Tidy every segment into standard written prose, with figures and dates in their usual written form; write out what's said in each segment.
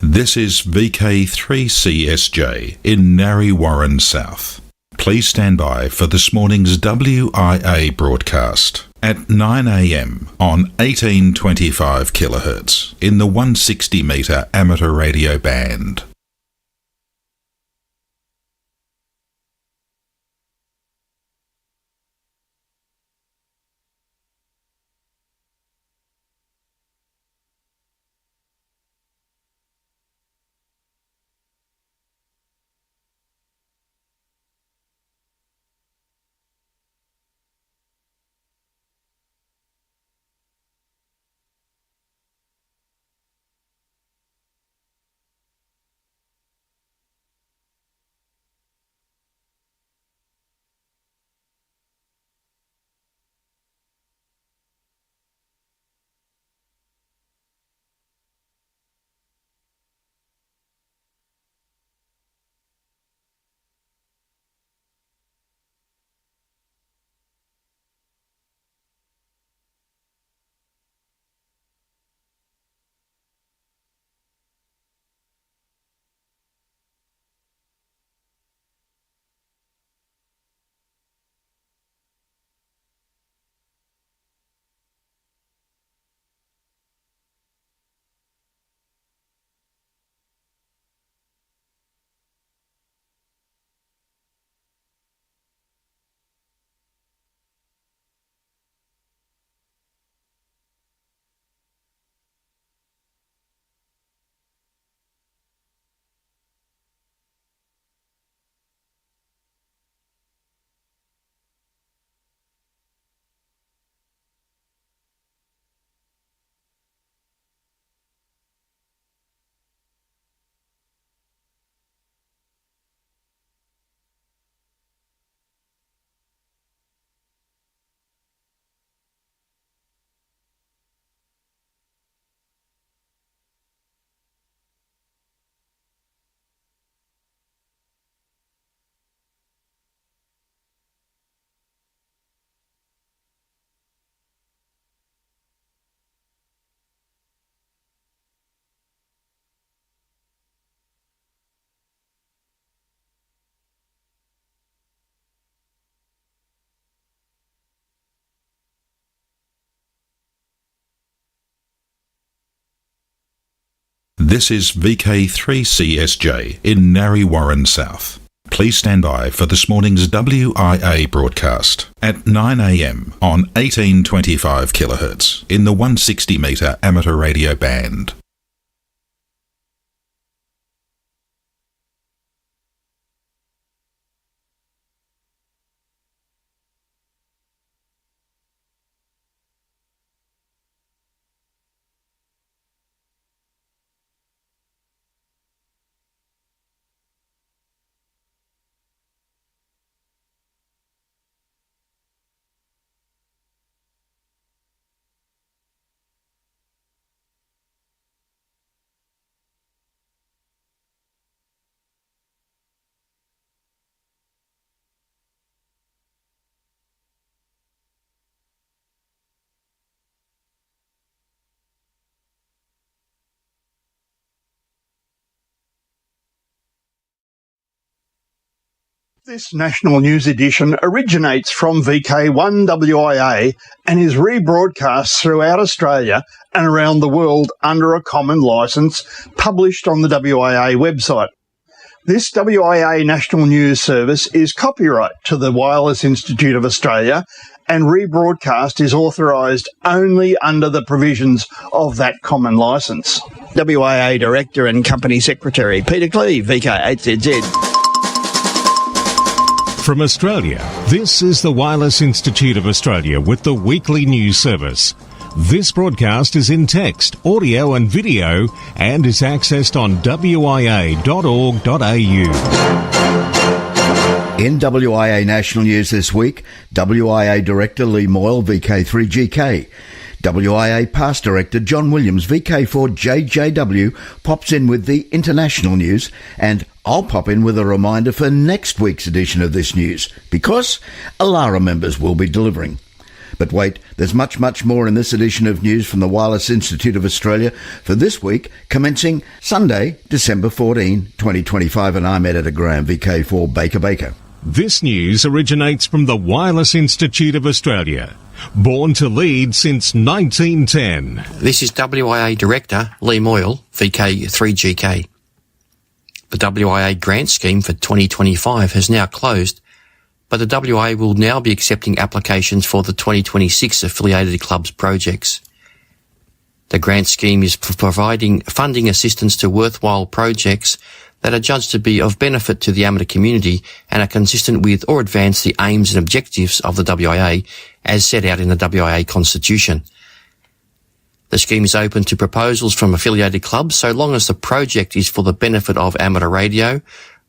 This is VK3CSJ in Narre Warren South. Please stand by for this morning's WIA broadcast at 9 a.m. on 1825 kHz in the 160 metre amateur radio band. This is VK3CSJ in Narre Warren South. Please stand by for this morning's WIA broadcast at 9 a.m. on 1825 kHz in the 160 metre amateur radio band. This national news edition originates from VK1WIA and is rebroadcast throughout Australia and around the world under a common licence published on the WIA website. This WIA national news service is copyright to the Wireless Institute of Australia and rebroadcast is authorised only under the provisions of that common licence. WIA Director and Company Secretary Peter Cleave, VK8ZZ. From Australia, this is the Wireless Institute of Australia with the weekly news service. This broadcast is in text, audio and video and is accessed on wia.org.au. In WIA National News this week, WIA Director Lee Moyle, VK3GK. WIA Past Director John Williams, VK4JJW, pops in with the international news, and I'll pop in with a reminder for next week's edition of this news, because Alara members will be delivering. But wait, there's much, much more in this edition of News from the Wireless Institute of Australia for this week, commencing Sunday, December 14, 2025, and I'm Editor Graham, VK4 Baker. This news originates from the Wireless Institute of Australia, born to lead since 1910. This is WIA Director Lee Moyle, VK3GK. The WIA grant scheme for 2025 has now closed, but the WIA will now be accepting applications for the 2026 affiliated clubs projects. The grant scheme is providing funding assistance to worthwhile projects that are judged to be of benefit to the amateur community and are consistent with or advance the aims and objectives of the WIA as set out in the WIA Constitution. The scheme is open to proposals from affiliated clubs so long as the project is for the benefit of amateur radio,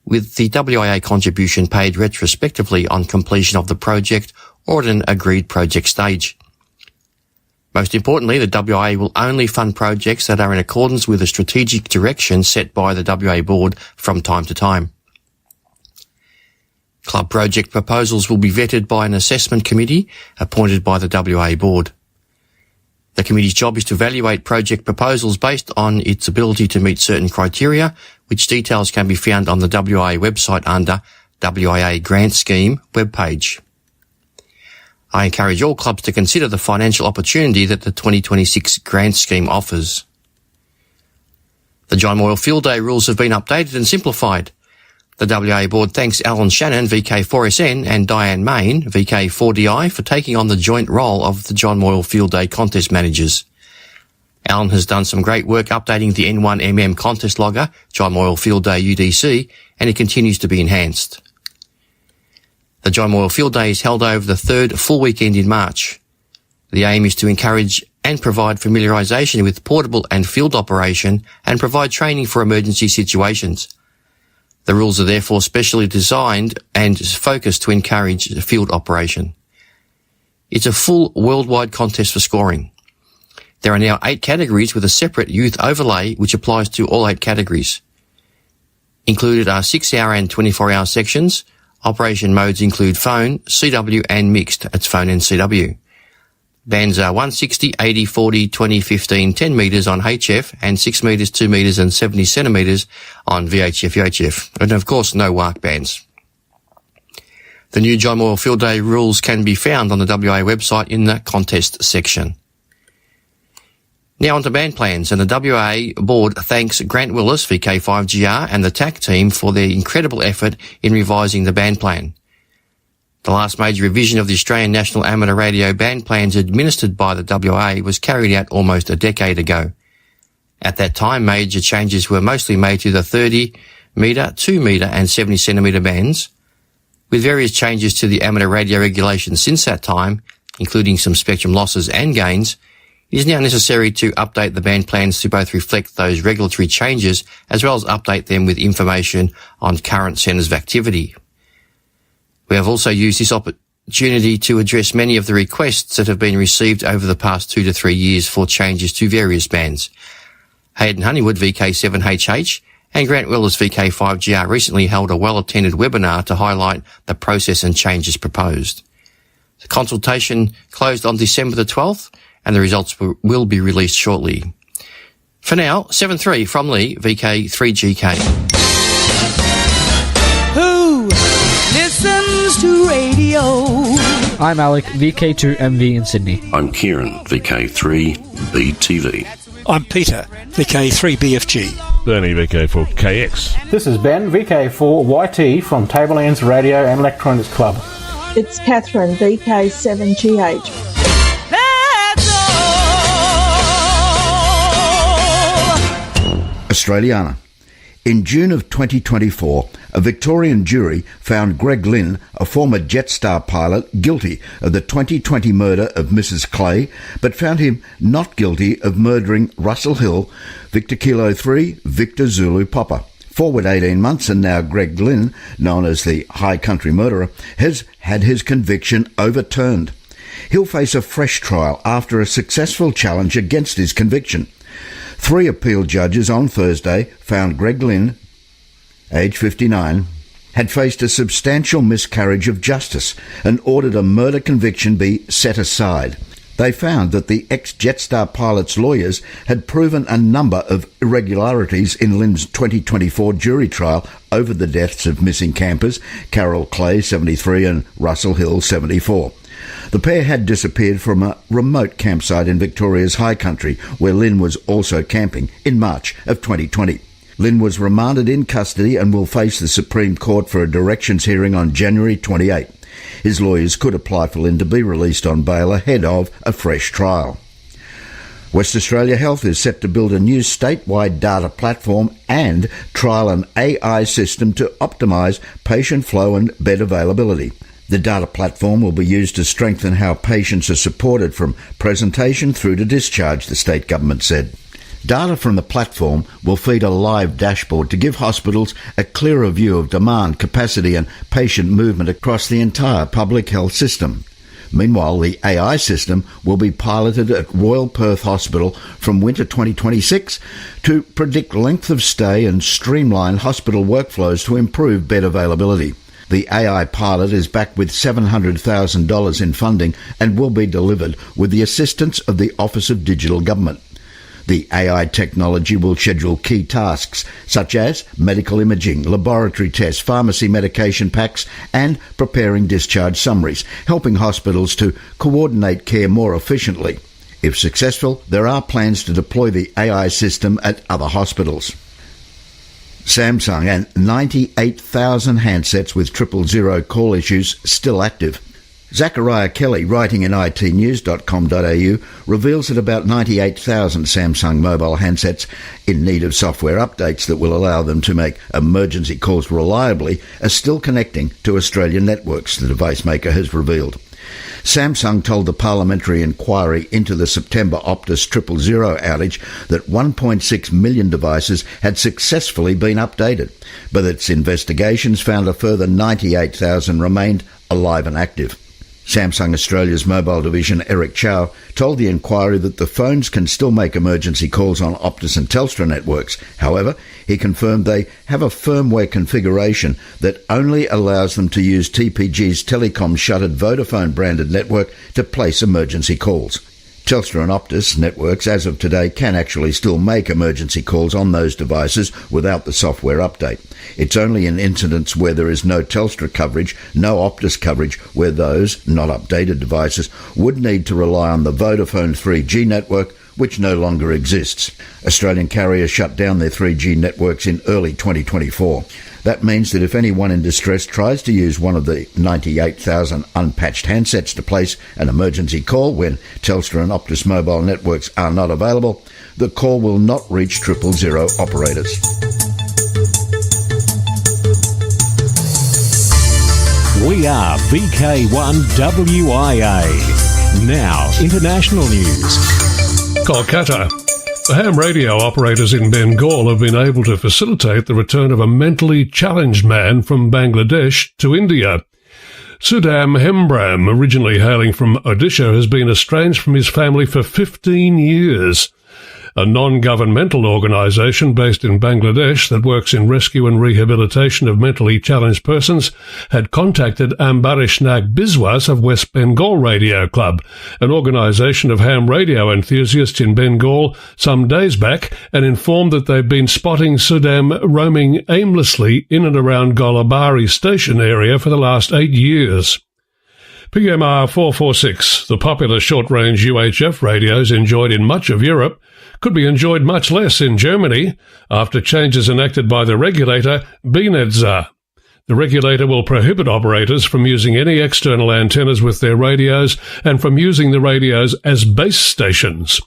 with the WIA contribution paid retrospectively on completion of the project or at an agreed project stage. Most importantly, the WIA will only fund projects that are in accordance with the strategic direction set by the WIA board from time to time. Club project proposals will be vetted by an assessment committee appointed by the WIA board. The committee's job is to evaluate project proposals based on its ability to meet certain criteria, which details can be found on the WIA website under WIA Grant Scheme webpage. I encourage all clubs to consider the financial opportunity that the 2026 grant scheme offers. The John Moyle Field Day rules have been updated and simplified. The WIA board thanks Alan Shannon, VK4SN, and Diane Main, VK4DI, for taking on the joint role of the John Moyle Field Day contest managers. Alan has done some great work updating the N1MM contest logger, John Moyle Field Day UDC, and it continues to be enhanced. The John Moyle Field Day is held over the third full weekend in March. The aim is to encourage and provide familiarisation with portable and field operation and provide training for emergency situations. The rules are therefore specially designed and focused to encourage field operation. It's a full worldwide contest for scoring. There are now 8 categories with a separate youth overlay which applies to all 8 categories. Included are 6-hour and 24-hour sections. Operation modes include phone, CW and mixed. That's phone and CW. Bands are 160, 80, 40, 20, 15, 10 metres on HF and 6 metres, 2 metres and 70 centimetres on VHF, UHF. And of course, no WARC bands. The new John Moyle Field Day rules can be found on the WIA website in the contest section. Now on to band plans, and the WIA board thanks Grant Willis, VK5GR, and the TAC team for their incredible effort in revising the band plan. The last major revision of the Australian National Amateur Radio band plans administered by the WIA was carried out almost a decade ago. At that time, major changes were mostly made to the 30 metre, 2 metre and 70 centimetre bands, with various changes to the amateur radio regulations since that time, including some spectrum losses and gains. It is now necessary to update the band plans to both reflect those regulatory changes as well as update them with information on current centres of activity. We have also used this opportunity to address many of the requests that have been received over the past 2 to 3 years for changes to various bands. Hayden Honeywood, VK7HH, and Grant Willis, VK5GR, recently held a well-attended webinar to highlight the process and changes proposed. The consultation closed on December the 12th, and the results will be released shortly. For now, 7-3 from Lee, VK3GK. Who listens to radio? I'm Alec, VK2MV in Sydney. I'm Kieran, VK3BTV. I'm Peter, VK3BFG. Bernie, VK4KX. This is Ben, VK4YT from Tablelands Radio and Electronics Club. It's Catherine, VK7GH. Australiana. In June of 2024, a Victorian jury found Greg Lynn, a former Jetstar pilot, guilty of the 2020 murder of Mrs. Clay, but found him not guilty of murdering Russell Hill, Victor Kilo 3, Victor Zulu Papa. Forward 18 months, and now Greg Lynn, known as the High Country Murderer, has had his conviction overturned. He'll face a fresh trial after a successful challenge against his conviction. 3 appeal judges on Thursday found Greg Lynn, age 59, had faced a substantial miscarriage of justice and ordered a murder conviction be set aside. They found that the ex-Jetstar pilot's lawyers had proven a number of irregularities in Lynn's 2024 jury trial over the deaths of missing campers Carol Clay, 73, and Russell Hill, 74. The pair had disappeared from a remote campsite in Victoria's High Country, where Lynn was also camping, in March of 2020. Lynn was remanded in custody and will face the Supreme Court for a directions hearing on January 28. His lawyers could apply for Lynn to be released on bail ahead of a fresh trial. West Australia Health is set to build a new statewide data platform and trial an AI system to optimise patient flow and bed availability. The data platform will be used to strengthen how patients are supported from presentation through to discharge, the state government said. Data from the platform will feed a live dashboard to give hospitals a clearer view of demand, capacity and patient movement across the entire public health system. Meanwhile, the AI system will be piloted at Royal Perth Hospital from winter 2026 to predict length of stay and streamline hospital workflows to improve bed availability. The AI pilot is backed with $700,000 in funding and will be delivered with the assistance of the Office of Digital Government. The AI technology will schedule key tasks such as medical imaging, laboratory tests, pharmacy medication packs and preparing discharge summaries, helping hospitals to coordinate care more efficiently. If successful, there are plans to deploy the AI system at other hospitals. Samsung and 98,000 handsets with 000 call issues still active. Zachariah Kelly, writing in itnews.com.au, reveals that about 98,000 Samsung mobile handsets in need of software updates that will allow them to make emergency calls reliably are still connecting to Australian networks, the device maker has revealed. Samsung told the parliamentary inquiry into the September Optus 000 outage that 1.6 million devices had successfully been updated, but its investigations found a further 98,000 remained alive and active. Samsung Australia's mobile division, Eric Chow, told the inquiry that the phones can still make emergency calls on Optus and Telstra networks. However, he confirmed they have a firmware configuration that only allows them to use TPG's Telecom shuttered Vodafone branded network to place emergency calls. Telstra and Optus networks, as of today, can actually still make emergency calls on those devices without the software update. It's only in incidents where there is no Telstra coverage, no Optus coverage, where those not updated devices would need to rely on the Vodafone 3G network, which no longer exists. Australian carriers shut down their 3G networks in early 2024. That means that if anyone in distress tries to use one of the 98,000 unpatched handsets to place an emergency call when Telstra and Optus mobile networks are not available, the call will not reach 000 operators. We are VK1WIA. Now, international news. Kolkata. The ham radio operators in Bengal have been able to facilitate the return of a mentally challenged man from Bangladesh to India. Sudham Hembram, originally hailing from Odisha, has been estranged from his family for 15 years. A non-governmental organisation based in Bangladesh that works in rescue and rehabilitation of mentally challenged persons had contacted Ambarish Nag Biswas of West Bengal Radio Club, an organisation of ham radio enthusiasts in Bengal, some days back, and informed that they've been spotting Sudham roaming aimlessly in and around Golabari station area for the last 8 years. PMR 446, the popular short-range UHF radios enjoyed in much of Europe, could be enjoyed much less in Germany after changes enacted by the regulator BNetzA. The regulator will prohibit operators from using any external antennas with their radios and from using the radios as base stations.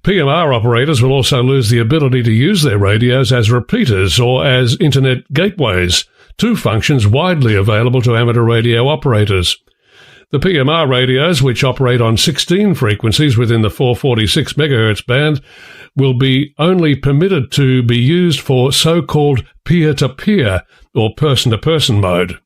PMR operators will also lose the ability to use their radios as repeaters or as internet gateways, two functions widely available to amateur radio operators. The PMR radios, which operate on 16 frequencies within the 446 MHz band, will be only permitted to be used for so-called peer-to-peer or person-to-person mode.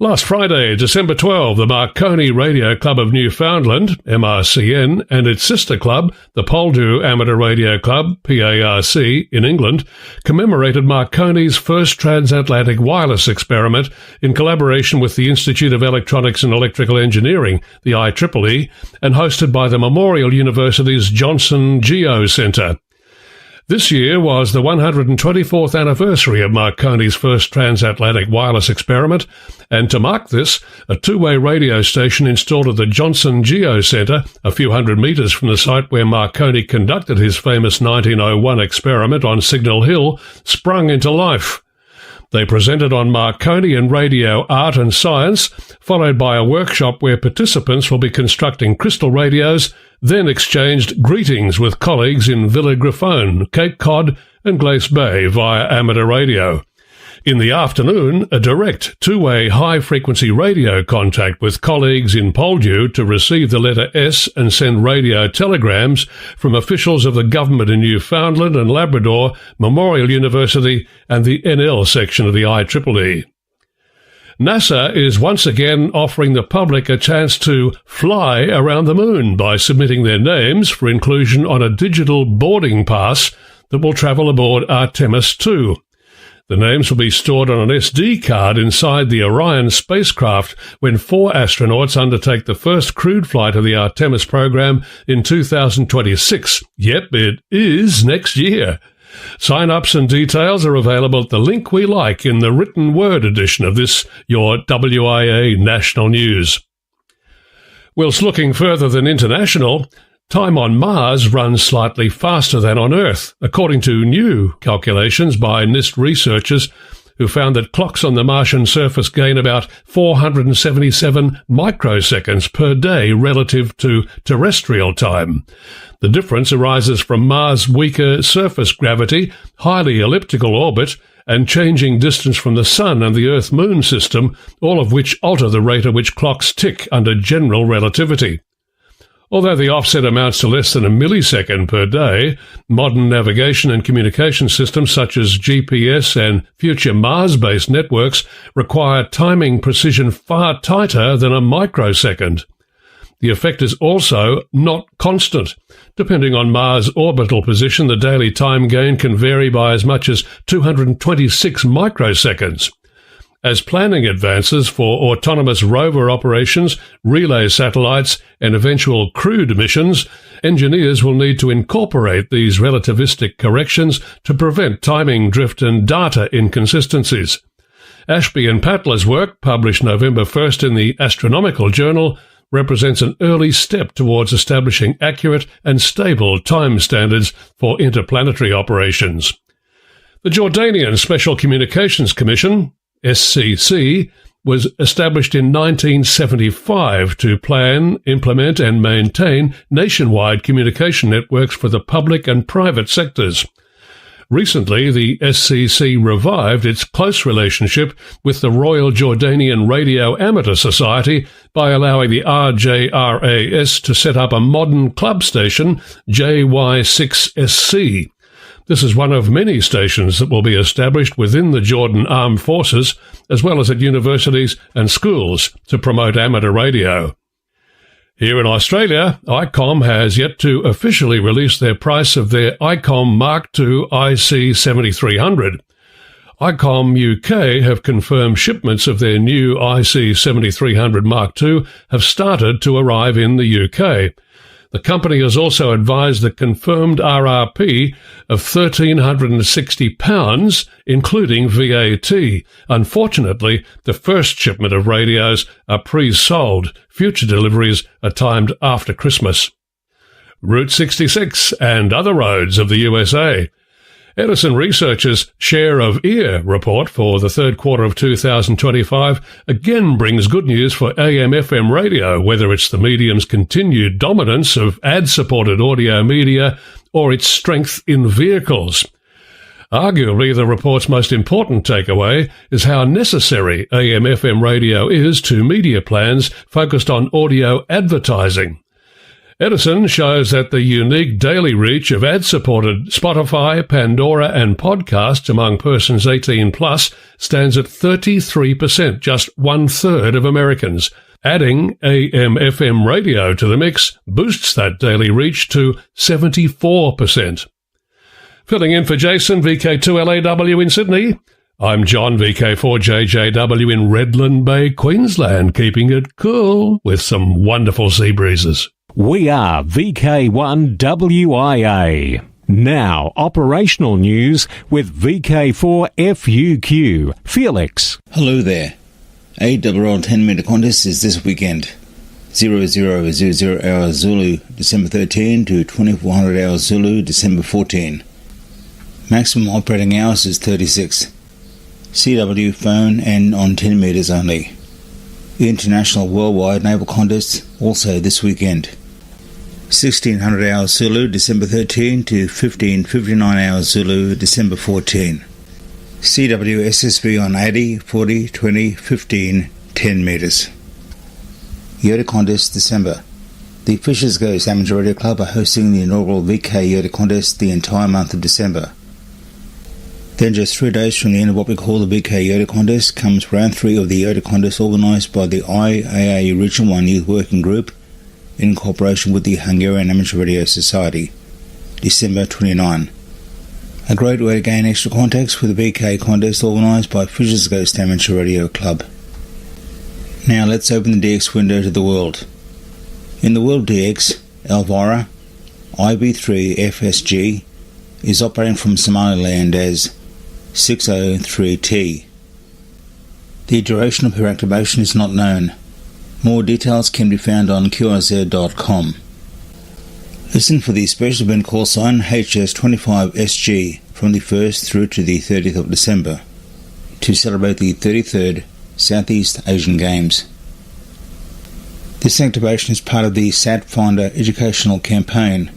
Last Friday, December 12, the Marconi Radio Club of Newfoundland, MRCN, and its sister club, the Poldhu Amateur Radio Club, PARC, in England, commemorated Marconi's first transatlantic wireless experiment in collaboration with the Institute of Electronics and Electrical Engineering, the IEEE, and hosted by the Memorial University's Johnson Geo Centre. This year was the 124th anniversary of Marconi's first transatlantic wireless experiment, and to mark this, a two-way radio station installed at the Johnson Geo Centre, a few hundred metres from the site where Marconi conducted his famous 1901 experiment on Signal Hill, sprung into life. They presented on Marconi and radio art and science, followed by a workshop where participants will be constructing crystal radios, then exchanged greetings with colleagues in Villa Grifone, Cape Cod and Glace Bay via amateur radio. In the afternoon, a direct two-way high-frequency radio contact with colleagues in Poldhu to receive the letter S and send radio telegrams from officials of the government in Newfoundland and Labrador, Memorial University and the NL section of the IEEE. NASA is once again offering the public a chance to fly around the moon by submitting their names for inclusion on a digital boarding pass that will travel aboard Artemis 2. The names will be stored on an SD card inside the Orion spacecraft when 4 astronauts undertake the first crewed flight of the Artemis program in 2026. Yep, it is next year. Sign-ups and details are available at the link we like in the written word edition of this, your WIA National News. Whilst looking further than international, time on Mars runs slightly faster than on Earth, according to new calculations by NIST researchers who found that clocks on the Martian surface gain about 477 microseconds per day relative to terrestrial time. The difference arises from Mars' weaker surface gravity, highly elliptical orbit, and changing distance from the Sun and the Earth-Moon system, all of which alter the rate at which clocks tick under general relativity. Although the offset amounts to less than a millisecond per day, modern navigation and communication systems such as GPS and future Mars-based networks require timing precision far tighter than a microsecond. The effect is also not constant. Depending on Mars' orbital position, the daily time gain can vary by as much as 226 microseconds. As planning advances for autonomous rover operations, relay satellites, and eventual crewed missions, engineers will need to incorporate these relativistic corrections to prevent timing drift and data inconsistencies. Ashby and Patler's work, published November 1st in the Astronomical Journal, represents an early step towards establishing accurate and stable time standards for interplanetary operations. The Jordanian Special Communications Commission, SCC, was established in 1975 to plan, implement and maintain nationwide communication networks for the public and private sectors. Recently, the SCC revived its close relationship with the Royal Jordanian Radio Amateur Society by allowing the RJRAS to set up a modern club station, JY6SC. This is one of many stations that will be established within the Jordan Armed Forces, as well as at universities and schools, to promote amateur radio. Here in Australia, ICOM has yet to officially release their price of their ICOM Mark II IC 7300. ICOM UK have confirmed shipments of their new IC 7300 Mark II have started to arrive in the UK. The company has also advised the confirmed RRP of £1,360, including VAT. Unfortunately, the first shipment of radios are pre-sold. Future deliveries are timed after Christmas. Route 66 and other roads of the USA. Edison Research's Share of Ear report for the third quarter of 2025 again brings good news for AM/FM radio, whether it's the medium's continued dominance of ad-supported audio media or its strength in vehicles. Arguably, the report's most important takeaway is how necessary AM/FM radio is to media plans focused on audio advertising. Edison shows that the unique daily reach of ad-supported Spotify, Pandora and podcasts among persons 18 plus stands at 33%, just 1/3 of Americans. Adding AM/FM radio to the mix boosts that daily reach to 74%. Filling in for Jason, VK2LAW in Sydney, I'm John, VK4JJW in Redland Bay, Queensland, keeping it cool with some wonderful sea breezes. We are VK1WIA. Now, operational news with VK4FUQ. Felix. Hello there. AWL 10-metre contest is this weekend. 0000 hours Zulu, December 13 to 2400 hours Zulu, December 14. Maximum operating hours is 36. CW phone and on 10 metres only. The International Worldwide Naval Contest also this weekend. 1600 hours Zulu, December 13 to 1559 hours Zulu, December 14. CW SSB on 80, 40, 20, 15, 10 metres. Yoda Contest December. The Fishers Ghost Amateur Radio Club are hosting the inaugural VK Yoda Contest the entire month of December. Then just 3 days from the end of what we call the VK Yoda Contest comes round 3 of the Yoda Contest organised by the IAA Region 1 Youth Working Group in cooperation with the Hungarian Amateur Radio Society, December 29. A great way to gain extra contacts with the VK contest organised by Fisher's Ghost Amateur Radio Club. Now let's open the DX window to the world. In the world DX, Elvira IB3FSG is operating from Somaliland as 603T. The duration of her activation is not known. More details can be found on QRZ.com. Listen for the special event call sign HS25SG from the 1st through to the 30th of December to celebrate the 33rd Southeast Asian Games. This activation is part of the SatFinder educational campaign,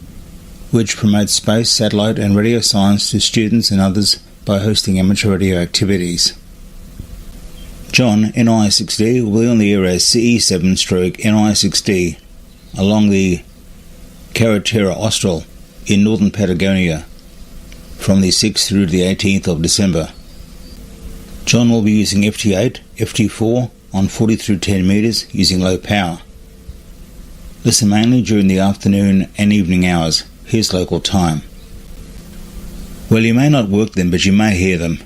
which promotes space, satellite and radio science to students and others by hosting amateur radio activities. John, NI6D, will be on the air as CE7/NI6D along the Carretera Austral in northern Patagonia from the 6th through to the 18th of December. John will be using FT8, FT4 on 40 through 10 metres using low power. Listen mainly during the afternoon and evening hours. Here's local time. Well, you may not work them, but you may hear them.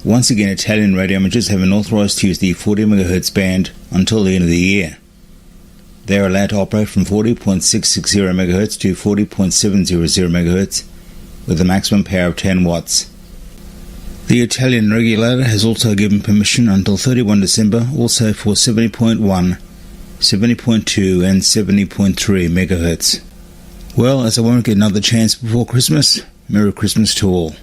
Once again, Italian radio amateurs have been authorised to use the 40 MHz band until the end of the year. They are allowed to operate from 40.660 MHz to 40.700 MHz with a maximum power of 10 watts. The Italian regulator has also given permission until 31 December also for 70.1, 70.2 and 70.3 MHz. Well, as I won't get another chance before Christmas, Merry Christmas to all.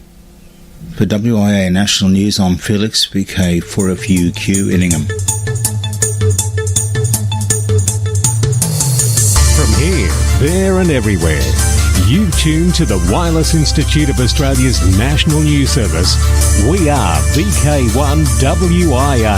For WIA National News, I'm Felix, VK4FUQ Inningham. From here, there and everywhere, you tune to the Wireless Institute of Australia's National News Service. We are VK1WIA.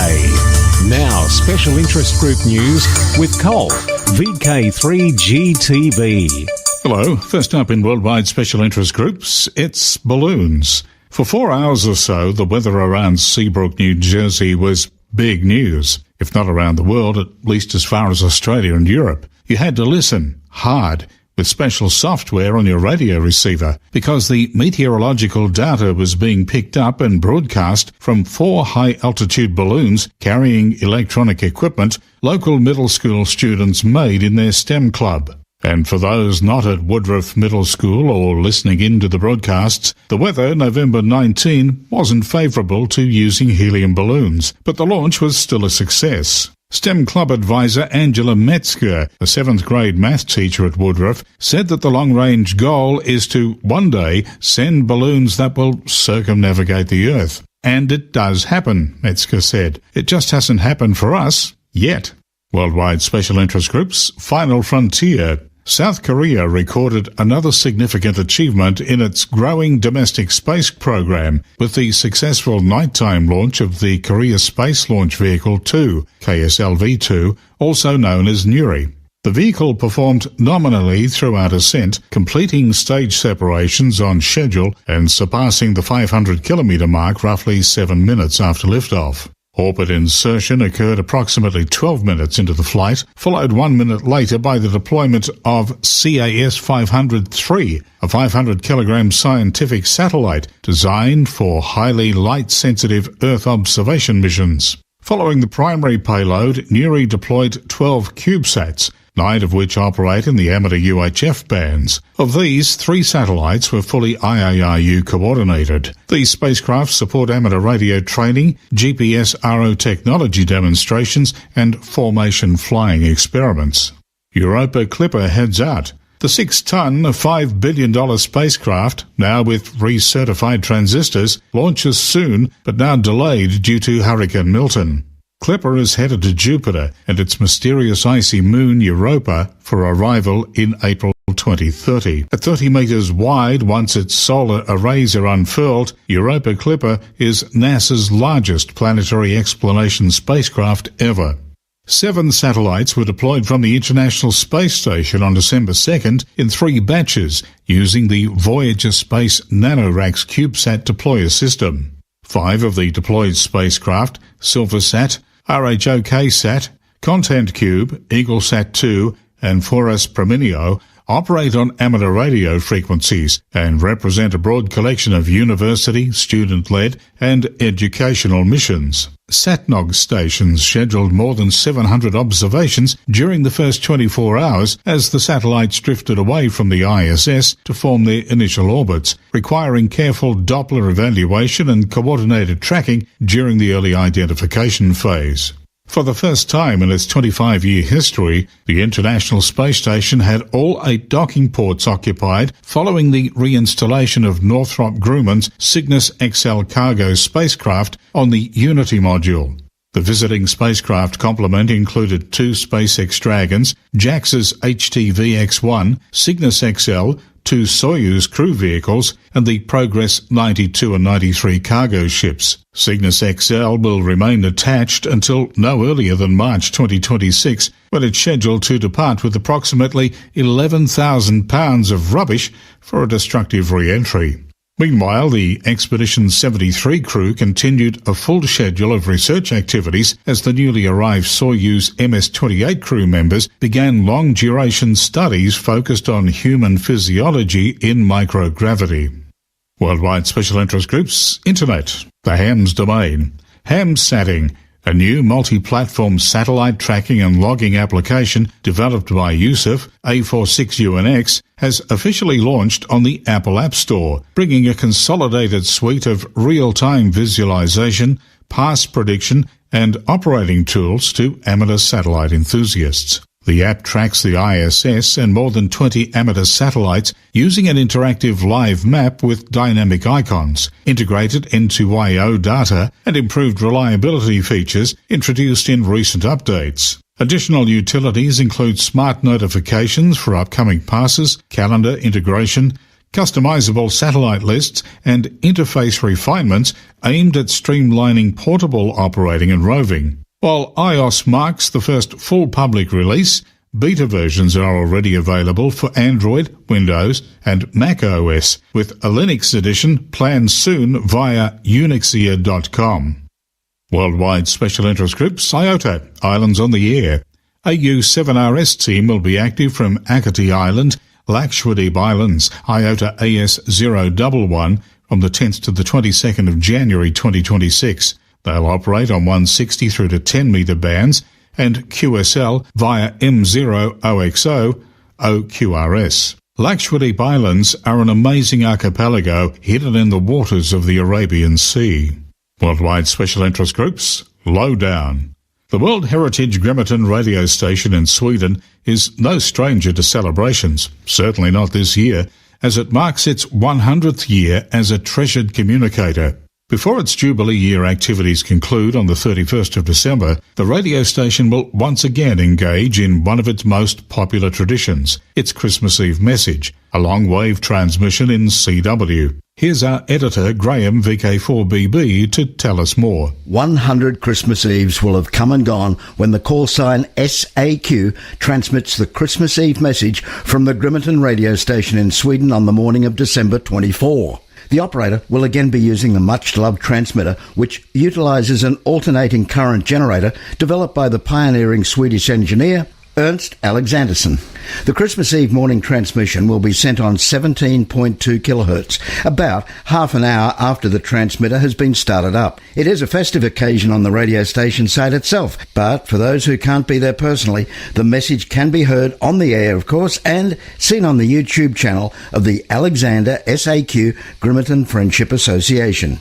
Now, Special Interest Group News with Cole, VK3GTV. Hello, first up in Worldwide Special Interest Groups, it's balloons. For 4 hours or so, the weather around Seabrook, New Jersey was big news. If not around the world, at least as far as Australia and Europe. You had to listen hard with special software on your radio receiver because the meteorological data was being picked up and broadcast from 4 high-altitude balloons carrying electronic equipment local middle school students made in their STEM club. And for those not at Woodruff Middle School or listening in to the broadcasts, the weather November 19 wasn't favourable to using helium balloons, but the launch was still a success. STEM Club advisor Angela Metzger, a 7th grade math teacher at Woodruff, said that the long-range goal is to one day send balloons that will circumnavigate the Earth. And it does happen, Metzger said. It just hasn't happened for us yet. Worldwide Special Interest Groups, Final Frontier. South Korea recorded another significant achievement in its growing domestic space program with the successful nighttime launch of the Korea Space Launch Vehicle 2, KSLV-2, also known as Nuri. The vehicle performed nominally throughout ascent, completing stage separations on schedule and surpassing the 500-kilometre mark roughly 7 minutes after liftoff. Orbit insertion occurred approximately 12 minutes into the flight, followed 1 minute later by the deployment of CAS 500-3, a 500-kilogram scientific satellite designed for highly light-sensitive Earth observation missions. Following the primary payload, NURI deployed 12 CubeSats, 9 of which operate in the amateur UHF bands. Of these, 3 satellites were fully IARU coordinated. These spacecraft support amateur radio training, GPS RO technology demonstrations, and formation flying experiments. Europa Clipper heads out. The 6-ton, $5 billion spacecraft, now with recertified transistors, launches soon, but now delayed due to Hurricane Milton. Clipper is headed to Jupiter and its mysterious icy moon Europa for arrival in April 2030. At 30 metres wide, once its solar arrays are unfurled, Europa Clipper is NASA's largest planetary exploration spacecraft ever. 7 satellites were deployed from the International Space Station on December 2nd in 3 batches using the Voyager Space NanoRacks CubeSat deployer system. 5 of the deployed spacecraft, Silversat, RHOK-SAT, Content Cube, EagleSat 2 and Forest Prominio operate on amateur radio frequencies and represent a broad collection of university, student-led and educational missions. SatNOG stations scheduled more than 700 observations during the first 24 hours as the satellites drifted away from the ISS to form their initial orbits, requiring careful Doppler evaluation and coordinated tracking during the early identification phase. For the first time in its 25-year history, the International Space Station had all 8 docking ports occupied following the reinstallation of Northrop Grumman's Cygnus XL cargo spacecraft on the Unity module. The visiting spacecraft complement included 2 SpaceX Dragons, JAXA's HTV-X1, Cygnus XL, 2 Soyuz crew vehicles, and the Progress 92 and 93 cargo ships. Cygnus XL will remain attached until no earlier than March 2026, when it's scheduled to depart with approximately 11,000 pounds of rubbish for a destructive re-entry. Meanwhile, the Expedition 73 crew continued a full schedule of research activities as the newly arrived Soyuz MS-28 crew members began long-duration studies focused on human physiology in microgravity. Worldwide Special Interest Groups, Internet, the HAMS domain, HAMSatting, a new multi-platform satellite tracking and logging application developed by Yusuf, A46UNX, has officially launched on the Apple App Store, bringing a consolidated suite of real-time visualization, path prediction, and operating tools to amateur satellite enthusiasts. The app tracks the ISS and more than 20 amateur satellites using an interactive live map with dynamic icons, integrated N2YO data, and improved reliability features introduced in recent updates. Additional utilities include smart notifications for upcoming passes, calendar integration, customizable satellite lists, and interface refinements aimed at streamlining portable operating and roving. While iOS marks the first full public release, beta versions are already available for Android, Windows, and Mac OS, with a Linux edition planned soon via unixia.com. Worldwide Special Interest Group, IOTA, Islands on the Air. AU7RS team will be active from Akati Island, Lakshadweep Islands, IOTA AS011, from the 10th to the 22nd of January 2026. They'll operate on 160 through to 10 metre bands and QSL via M0OXO OQRS. Lakshadweep Islands are an amazing archipelago hidden in the waters of the Arabian Sea. Worldwide Special Interest Groups, Lowdown. The World Heritage Grimeton radio station in Sweden is no stranger to celebrations, certainly not this year, as it marks its 100th year as a treasured communicator. Before its Jubilee Year activities conclude on the 31st of December, the radio station will once again engage in one of its most popular traditions, its Christmas Eve message, a long-wave transmission in CW. Here's our editor, Graham, VK4BB, to tell us more. 100 Christmas Eves will have come and gone when the call sign SAQ transmits the Christmas Eve message from the Grimeton radio station in Sweden on the morning of December 24. The operator will again be using the much-loved transmitter, which utilises an alternating current generator developed by the pioneering Swedish engineer Ernst Alexandersson. The Christmas Eve morning transmission will be sent on 17.2 kHz, about half an hour after the transmitter has been started up. It is a festive occasion on the radio station site itself, but for those who can't be there personally, the message can be heard on the air, of course, and seen on the YouTube channel of the Alexander SAQ Grimeton Friendship Association.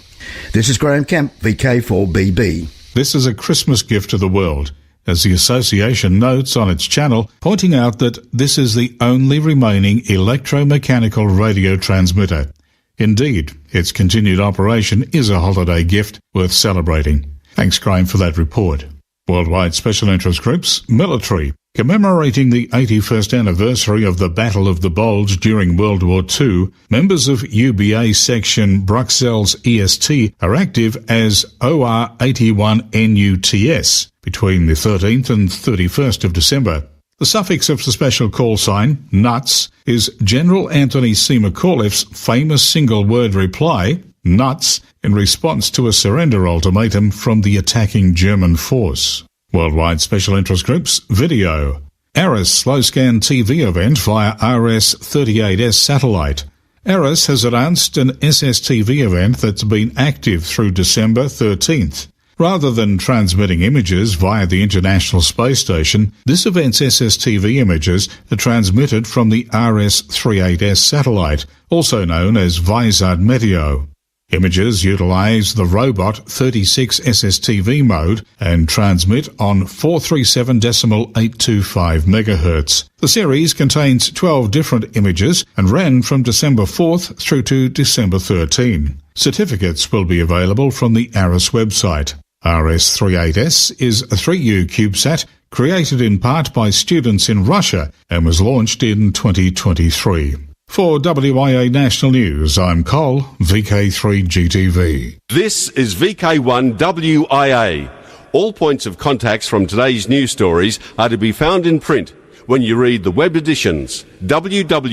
This is Graham Kemp, VK4BB. This is a Christmas gift to the world, as the association notes on its channel, pointing out that this is the only remaining electromechanical radio transmitter. Indeed, its continued operation is a holiday gift worth celebrating. Thanks, Graham, for that report. Worldwide Special Interest Groups, Military. Commemorating the 81st anniversary of the Battle of the Bulge during World War II, members of UBA section Bruxelles EST are active as OR81NUTS between the 13th and 31st of December. The suffix of the special call sign, NUTS, is General Anthony C. McAuliffe's famous single-word reply, NUTS, in response to a surrender ultimatum from the attacking German force. Worldwide Special Interest Groups, Video. ARIS slow-scan TV event via RS-38S satellite. ARIS has announced an SSTV event that's been active through December 13th. Rather than transmitting images via the International Space Station, this event's SSTV images are transmitted from the RS-38S satellite, also known as Vizard Meteo. Images utilize the Robot 36 SSTV mode and transmit on 437.825 MHz. The series contains 12 different images and ran from December 4th through to December 13. Certificates will be available from the ARIS website. RS-38S is a 3U CubeSat created in part by students in Russia and was launched in 2023. For WIA National News, I'm Cole, VK3GTV. This is VK1 WIA. All points of contacts from today's news stories are to be found in print when you read the web editions, www.wia.org.au.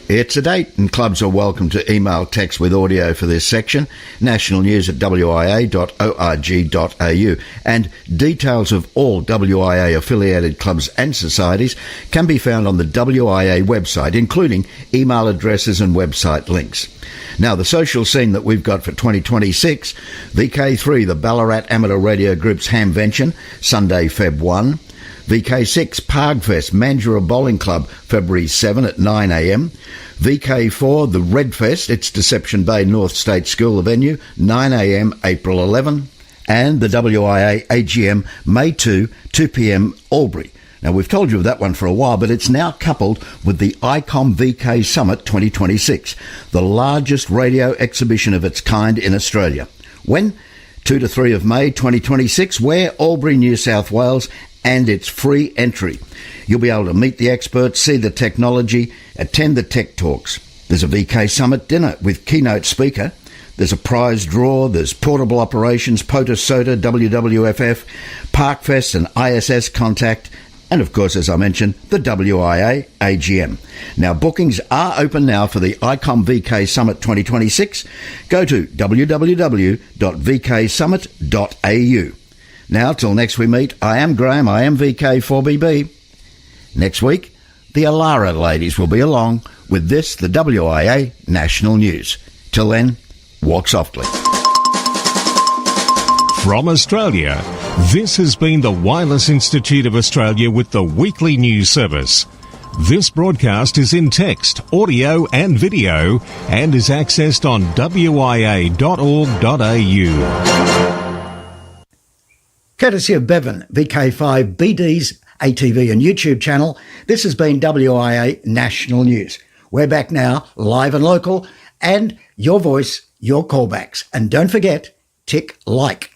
It's a date, and clubs are welcome to email text with audio for this section, nationalnews@wia.org.au, and details of all WIA-affiliated clubs and societies can be found on the WIA website, including email addresses and website links. Now, the social scene that we've got for 2026, VK3, the Ballarat Amateur Radio Group's Hamvention, Sunday, Feb 1. VK6, Pargfest, Mandurah Bowling Club, February 7 at 9 a.m. VK4, the Redfest, it's Deception Bay North State School venue, 9 a.m. April 11. And the WIA AGM, May 2, 2 p.m. Albury. Now, we've told you of that one for a while, but it's now coupled with the ICOM VK Summit 2026, the largest radio exhibition of its kind in Australia. When? 2 to 3 of May 2026, where? Albury, New South Wales, and it's free entry. You'll be able to meet the experts, see the technology, attend the tech talks. There's a VK Summit dinner with keynote speaker. There's a prize draw, there's portable operations, POTUS SOTA, WWFF, Parkfest and ISS Contact, and of course, as I mentioned, the WIA AGM. Now, bookings are open now for the ICOM VK Summit 2026. Go to www.vksummit.au. Now, till next we meet, I am Graham, I am VK4BB. Next week, the Alara ladies will be along with this, the WIA National News. Till then, walk softly. From Australia, this has been the Wireless Institute of Australia with the weekly news service. This broadcast is in text, audio and video and is accessed on wia.org.au. Courtesy of Bevan, VK5BD's ATV and YouTube channel, this has been WIA National News. We're back now, live and local, and your voice, your callbacks. And don't forget, tick like.